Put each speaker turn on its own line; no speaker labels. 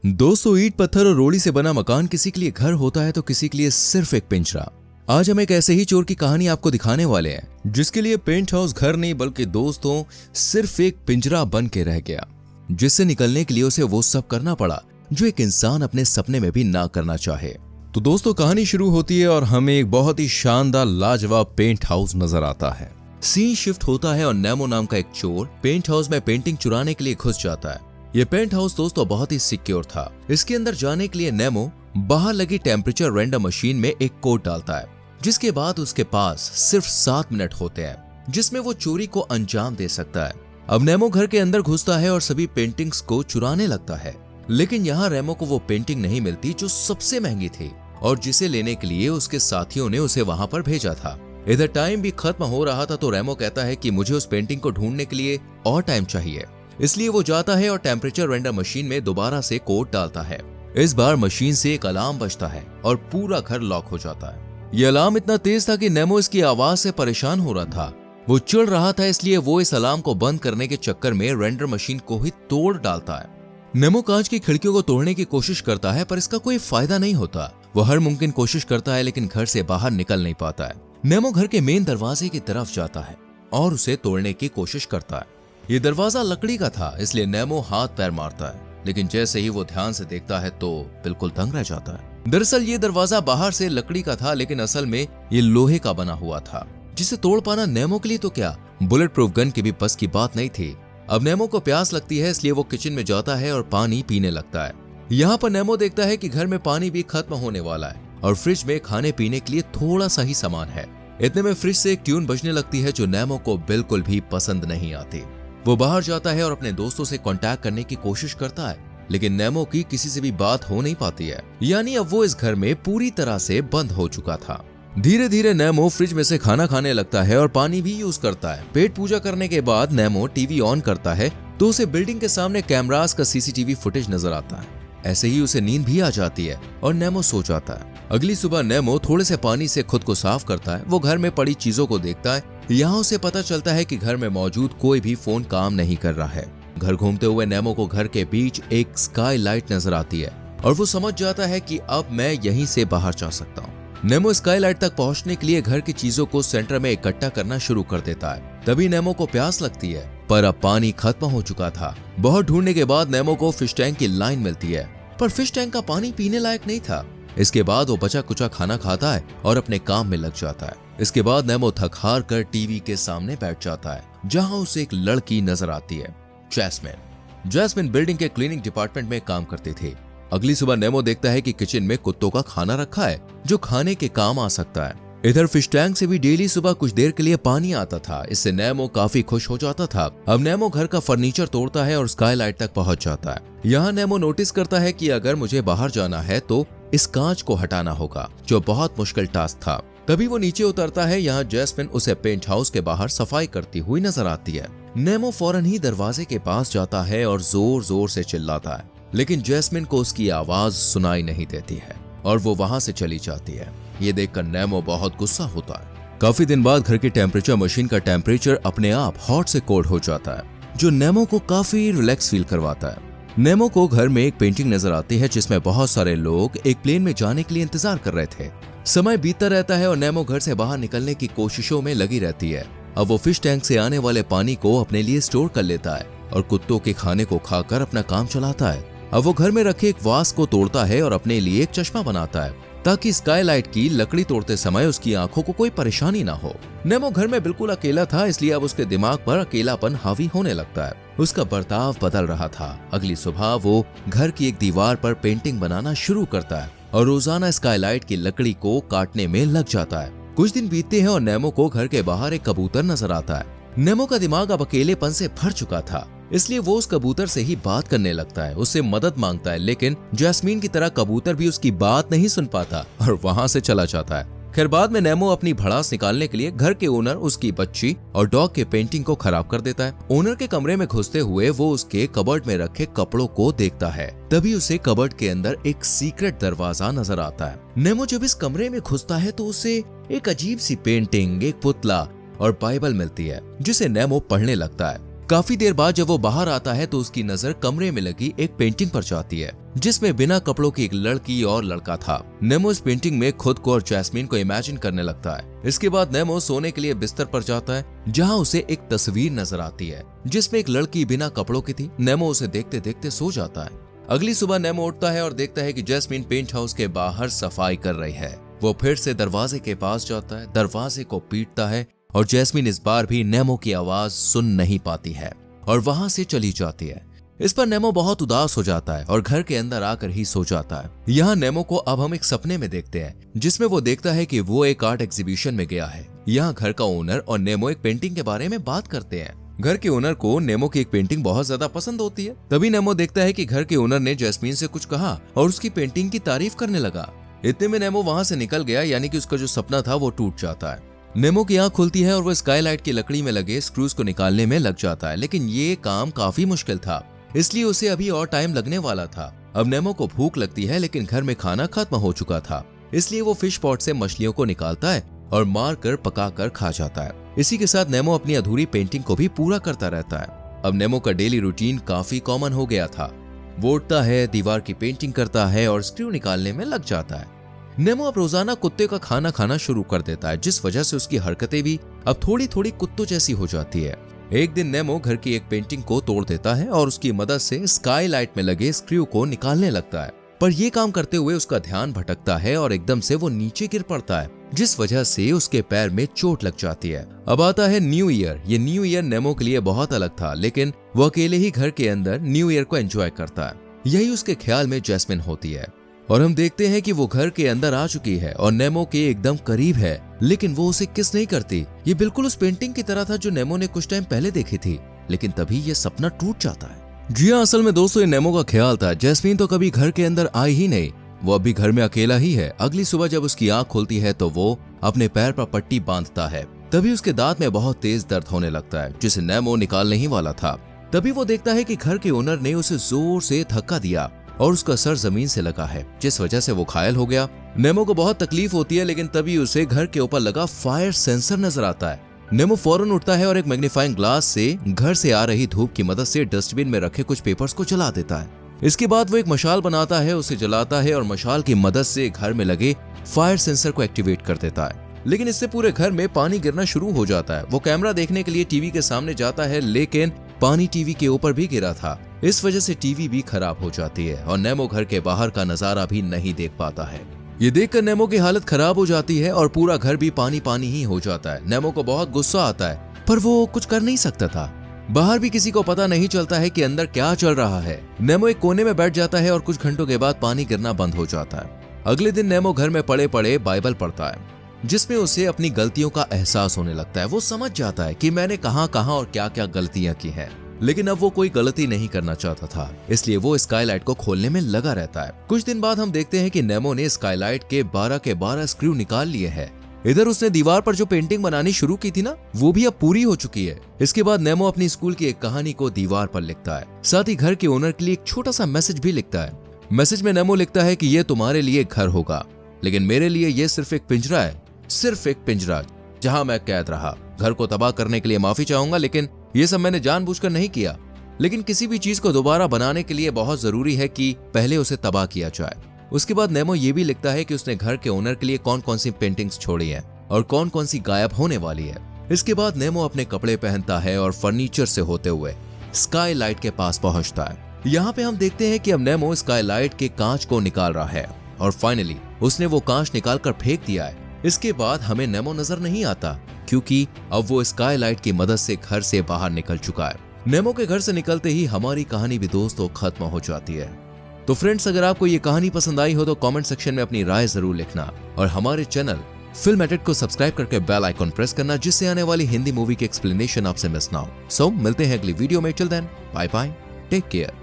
दोस्तों, ईंट पत्थर और रोड़ी से बना मकान किसी के लिए घर होता है तो किसी के लिए सिर्फ एक पिंजरा। आज हम एक ऐसे ही चोर की कहानी आपको दिखाने वाले हैं जिसके लिए पेंट हाउस घर नहीं बल्कि दोस्तों सिर्फ एक पिंजरा बन के रह गया, जिससे निकलने के लिए उसे वो सब करना पड़ा जो एक इंसान अपने सपने में भी ना करना चाहे। तो दोस्तों, कहानी शुरू होती है और हमें एक बहुत ही शानदार लाजवाब पेंट हाउस नजर आता है। सीन शिफ्ट होता है और नेमो नाम का एक चोर पेंट हाउस में पेंटिंग चुराने के लिए घुस जाता है। ये पेंट हाउस दोस्तों बहुत ही सिक्योर था। इसके अंदर जाने के लिए नेमो बाहर लगी टेम्परेचर रेंडम मशीन में एक कोड डालता है, जिसके बाद उसके पास सिर्फ 7 मिनट होते हैं जिसमें वो चोरी को अंजाम दे सकता है। अब नेमो घर के अंदर घुसता है और सभी पेंटिंग्स को चुराने लगता है, लेकिन यहाँ रेमो को वो पेंटिंग नहीं मिलती जो सबसे महंगी थी और जिसे लेने के लिए उसके साथियों ने उसे वहां पर भेजा था। इधर टाइम भी खत्म हो रहा था तो रेमो कहता है कि मुझे उस पेंटिंग को ढूंढने के लिए और टाइम चाहिए, इसलिए वो जाता है और टेम्परेचर रेंडर मशीन में दोबारा से कोड डालता है। इस बार मशीन से एक अलार्म बजता है और पूरा घर लॉक हो जाता है। ये अलार्म इतना तेज था कि नेमो इसकी आवाज से परेशान हो रहा था। वो चिढ़ रहा था, इसलिए वो इस अलार्म को बंद करने के चक्कर में रेंडर मशीन को ही तोड़ डालता है। नेमो कांच की खिड़कियों को तोड़ने की कोशिश करता है पर इसका कोई फायदा नहीं होता। वो हर मुमकिन कोशिश करता है लेकिन घर से बाहर निकल नहीं पाता है। नेमो घर के मेन दरवाजे की तरफ जाता है और उसे तोड़ने की कोशिश करता है। ये दरवाजा लकड़ी का था, इसलिए नेमो हाथ पैर मारता है, लेकिन जैसे ही वो ध्यान से देखता है तो बिल्कुल दंग रह जाता है। दरअसल ये दरवाजा बाहर से लकड़ी का था, लेकिन असल में ये लोहे का बना हुआ था, जिसे तोड़ पाना नेमो के लिए तो क्या बुलेट प्रूफ गन की भी बस की बात नहीं थी। अब नेमो को प्यास लगती है, इसलिए वो किचन में जाता है और पानी पीने लगता है। यहाँ पर नेमो देखता है कि घर में पानी भी खत्म होने वाला है और फ्रिज में खाने पीने के लिए थोड़ा सा ही सामान है। इतने में फ्रिज से एक ट्यून बजने लगती है जो नेमो को बिल्कुल भी पसंद नहीं आती। वो बाहर जाता है और अपने दोस्तों से कांटेक्ट करने की कोशिश करता है, लेकिन नेमो की किसी से भी बात हो नहीं पाती है। यानी अब वो इस घर में पूरी तरह से बंद हो चुका था। धीरे धीरे नेमो फ्रिज में से खाना खाने लगता है और पानी भी यूज करता है। पेट पूजा करने के बाद नेमो टीवी ऑन करता है तो उसे बिल्डिंग के सामने कैमरास का सीसीटीवी फुटेज नजर आता है। ऐसे ही उसे नींद भी आ जाती है और नेमो सो जाता है। अगली सुबह नेमो थोड़े से पानी से खुद को साफ करता है। वो घर में पड़ी चीजों को देखता है। यहाँ उसे पता चलता है कि घर में मौजूद कोई भी फोन काम नहीं कर रहा है। घर घूमते हुए नेमो को घर के बीच एक स्काई लाइट नजर आती है और वो समझ जाता है कि अब मैं यहीं से बाहर जा सकता हूँ। नेमो स्काई लाइट तक पहुँचने के लिए घर की चीजों को सेंटर में इकट्ठा करना शुरू कर देता है। तभी नेमो को प्यास लगती है, पर अब पानी खत्म हो चुका था। बहुत ढूंढने के बाद नेमो को फिश टैंक की लाइन मिलती है, पर फिश टैंक का पानी पीने लायक नहीं था। इसके बाद वो बचा कुचा खाना खाता है और अपने काम में लग जाता है। इसके बाद नेमो थक हार कर टीवी के सामने बैठ जाता है, जहां उसे एक लड़की नजर आती है, जैस्मिन। जैस्मिन बिल्डिंग के क्लीनिंग डिपार्टमेंट में काम करती थी। अगली सुबह नेमो देखता है कि किचन में कुत्तों का खाना रखा है जो खाने के काम आ सकता है। इधर फिश टैंक से भी डेली सुबह कुछ देर के लिए पानी आता था। इससे नेमो काफी खुश हो जाता था। अब नेमो घर का फर्नीचर तोड़ता है और स्काई लाइट तक पहुंच जाता है। यहाँ नेमो नोटिस करता है कि अगर मुझे बाहर जाना है तो इस कांच को हटाना होगा, जो बहुत मुश्किल टास्क था। तभी वो नीचे उतरता है। यहाँ जैस्मिन उसे पेंट हाउस के बाहर सफाई करती हुई नजर आती है। नेमो फौरन ही दरवाजे के पास जाता है और जोर जोर से चिल्लाता है, लेकिन जैस्मिन को उसकी आवाज सुनाई नहीं देती है और वो वहां से चली जाती है। ये देखकर नेमो बहुत गुस्सा होता है। काफी दिन बाद घर की टेम्परेचर मशीन का टेम्परेचर अपने आप हॉट से कोल्ड हो जाता है, जो नेमो को काफी रिलैक्स फील करवाता है। नेमो को घर में एक पेंटिंग नजर आती है जिसमें बहुत सारे लोग एक प्लेन में जाने के लिए इंतजार कर रहे थे। समय बीतता रहता है और नेमो घर से बाहर निकलने की कोशिशों में लगी रहती है। अब वो फिश टैंक से आने वाले पानी को अपने लिए स्टोर कर लेता है और कुत्तों के खाने को खाकर अपना काम चलाता है। अब वो घर में रखे एक वास को तोड़ता है और अपने लिए एक चश्मा बनाता है, ताकि स्काई लाइट की लकड़ी तोड़ते समय उसकी आंखों को कोई परेशानी ना हो। नेमो घर में बिल्कुल अकेला था, इसलिए अब उसके दिमाग पर अकेलापन हावी होने लगता है। उसका बर्ताव बदल रहा था। अगली सुबह वो घर की एक दीवार पर पेंटिंग बनाना शुरू करता है और रोजाना स्काई लाइट की लकड़ी को काटने में लग जाता है। कुछ दिन बीतते हैं और नेमो को घर के बाहर एक कबूतर नजर आता है। नेमो का दिमाग अब अकेलेपन से भर चुका था, इसलिए वो उस कबूतर से ही बात करने लगता है, उससे मदद मांगता है, लेकिन जैस्मीन की तरह कबूतर भी उसकी बात नहीं सुन पाता और वहां से चला जाता है। खैर बाद में नेमो अपनी भड़ास निकालने के लिए घर के ओनर, उसकी बच्ची और डॉग के पेंटिंग को खराब कर देता है। ओनर के कमरे में घुसते हुए वो उसके कबर्ड में रखे कपड़ों को देखता है। तभी उसे कबर्ड के अंदर एक सीक्रेट दरवाजा नजर आता है। नेमो जब इस कमरे में घुसता है तो उसे एक अजीब सी पेंटिंग, एक पुतला और बाइबल मिलती है, जिसे नेमो पढ़ने लगता है। काफी देर बाद जब वो बाहर आता है तो उसकी नजर कमरे में लगी एक पेंटिंग पर जाती है जिसमें बिना कपड़ों की एक लड़की और लड़का था। नेमो इस पेंटिंग में खुद को और जैस्मीन को इमेजिन करने लगता है। इसके बाद नेमो सोने के लिए बिस्तर पर जाता है जहां उसे एक तस्वीर नजर आती है जिसमें एक लड़की बिना कपड़ों की थी। नेमो उसे देखते देखते सो जाता है। अगली सुबह नेमो उठता है और देखता है कि जैस्मीन पेंट हाउस के बाहर सफाई कर रही है। वो फिर से दरवाजे के पास जाता है, दरवाजे को पीटता है और जैस्मीन इस बार भी नेमो की आवाज सुन नहीं पाती है और वहां से चली जाती है। इस पर नेमो बहुत उदास हो जाता है और घर के अंदर आकर ही सो जाता है। यहाँ नेमो को अब हम एक सपने में देखते हैं जिसमें वो देखता है कि वो एक आर्ट एग्जीबिशन में गया है। यहाँ घर का ओनर और नेमो एक पेंटिंग के बारे में बात करते हैं। घर के ओनर को नेमो की एक पेंटिंग बहुत ज्यादा पसंद होती है। तभी नेमो देखता है कि घर के ओनर ने जैस्मीन से कुछ कहा और उसकी पेंटिंग की तारीफ करने लगा। इतने में नेमो वहां से निकल गया, यानी कि उसका जो सपना था वो टूट जाता है। नेमो की आंख खुलती है और वो स्काईलाइट की लकड़ी में लगे स्क्रूज को निकालने में लग जाता है, लेकिन ये काम काफी मुश्किल था इसलिए उसे अभी और टाइम लगने वाला था। अब नेमो को भूख लगती है लेकिन घर में खाना खत्म हो चुका था, इसलिए वो फिश पॉट से मछलियों को निकालता है और मार कर पका कर खा जाता है। इसी के साथ नेमो अपनी अधूरी पेंटिंग को भी पूरा करता रहता है। अब नेमो का डेली रूटीन काफी कॉमन हो गया था। वो उठता है, दीवार की पेंटिंग करता है और स्क्रू निकालने में लग जाता है। नेमो अब रोजाना कुत्ते का खाना खाना शुरू कर देता है, जिस वजह से उसकी हरकतें भी अब थोड़ी थोड़ी कुत्तों जैसी हो जाती है। एक दिन नेमो घर की एक पेंटिंग को तोड़ देता है और उसकी मदद से स्काईलाइट में लगे स्क्रू को निकालने लगता है, पर यह काम करते हुए उसका ध्यान भटकता है और एकदम से वो नीचे गिर पड़ता है, जिस वजह से उसके पैर में चोट लग जाती है। अब आता है न्यू ईयर। ये न्यू ईयर नेमो के लिए बहुत अलग था, लेकिन वो अकेले ही घर के अंदर न्यू ईयर को एंजॉय करता है। यही उसके ख्याल में जैस्मिन होती है और हम देखते हैं कि वो घर के अंदर आ चुकी है और नेमो के एकदम करीब है, लेकिन वो उसे किस नहीं करती। ये बिल्कुल उस पेंटिंग की तरह था जो नेमो ने कुछ टाइम पहले देखी थी, लेकिन तभी ये सपना टूट जाता है। जी हाँ, असल में दोस्तों ये नेमो का ख्याल था। जैस्मीन तो कभी घर के अंदर आई ही नहीं, वो अभी घर में अकेला ही है। अगली सुबह जब उसकी आंख खुलती है तो वो अपने पैर पर पट्टी बांधता है। तभी उसके दांत में बहुत तेज दर्द होने लगता है, जिसे नेमो निकालने ही वाला था। तभी वो देखता है कि घर के ओनर ने उसे जोर से धक्का दिया और उसका सर जमीन से लगा है, जिस वजह से वो घायल हो गया। नेमो को बहुत तकलीफ होती है, लेकिन तभी उसे घर के ऊपर लगा फायर सेंसर नजर आता है। नेमो फौरन उठता है और एक मैग्नीफाइंग ग्लास से घर से आ रही धूप की मदद से डस्टबिन में रखे कुछ पेपर्स को जला देता है। इसके बाद वो एक मशाल बनाता है, उसे जलाता है और मशाल की मदद से घर में लगे फायर सेंसर को एक्टिवेट कर देता है। लेकिन इससे पूरे घर में पानी गिरना शुरू हो जाता है। वो कैमरा देखने के लिए टीवी के सामने जाता है, लेकिन पानी टीवी के ऊपर भी गिरा था। इस वजह से टीवी भी खराब हो जाती है और नेमो घर के बाहर का नजारा भी नहीं देख पाता है। ये देखकर नेमो की हालत खराब हो जाती है और पूरा घर भी पानी पानी ही हो जाता है। नेमो को बहुत गुस्सा आता है, पर वो कुछ कर नहीं सकता था। बाहर भी किसी को पता नहीं चलता है कि अंदर क्या चल रहा है। नेमो एक कोने में बैठ जाता है और कुछ घंटों के बाद पानी गिरना बंद हो जाता है। अगले दिन नेमो घर में पड़े पड़े बाइबल पढ़ता है, जिसमें उसे अपनी गलतियों का एहसास होने लगता है। वो समझ जाता है कि मैंने कहां और क्या क्या गलतियां की हैं, लेकिन अब वो कोई गलती नहीं करना चाहता था, इसलिए वो स्काईलाइट को खोलने में लगा रहता है। कुछ दिन बाद हम देखते हैं कि नेमो ने स्काईलाइट के 12 स्क्रू निकाल लिए हैं। इधर उसने दीवार पर जो पेंटिंग बनानी शुरू की थी ना, वो भी अब पूरी हो चुकी है। इसके बाद नेमो अपनी स्कूल की एक कहानी को दीवार पर लिखता है, साथ ही घर के ओनर के लिए एक छोटा सा मैसेज भी लिखता है। मैसेज में नेमो लिखता है कि ये तुम्हारे लिए घर होगा, लेकिन मेरे लिए ये सिर्फ एक पिंजरा है, सिर्फ एक पिंजरा जहां मैं कैद रहा। घर को तबाह करने के लिए माफी चाहूंगा, लेकिन ये सब मैंने जानबूझकर नहीं किया। लेकिन किसी भी चीज को दोबारा बनाने के लिए बहुत जरूरी है कि पहले उसे तबाह किया जाए। उसके बाद नेमो ये भी लिखता है कि उसने घर के ओनर के लिए कौन कौन सी पेंटिंग्स छोड़ी है और कौन कौन सी गायब होने वाली है। इसके बाद नेमो अपने कपड़े पहनता है और फर्नीचर से होते हुए स्काईलाइट के पास पहुंचता है। यहाँ पे हम देखते हैं कि अब नेमो स्काईलाइट के कांच को निकाल रहा है और फाइनली उसने वो कांच निकाल कर फेंक दिया है। इसके बाद हमें नेमो नजर नहीं आता, क्योंकि अब वो स्काईलाइट की मदद से घर से बाहर निकल चुका है। नेमो के घर से निकलते ही हमारी कहानी भी दोस्तों खत्म हो जाती है। तो फ्रेंड्स, अगर आपको ये कहानी पसंद आई हो तो कमेंट सेक्शन में अपनी राय जरूर लिखना और हमारे चैनल फिल्मेटिक को सब्सक्राइब करके बेल आइकॉन प्रेस करना, जिससे आने वाली हिंदी मूवी की एक्सप्लेनेशन आपसे मिस ना हो। सो मिलते हैं अगली वीडियो में। Till then bye bye, take care.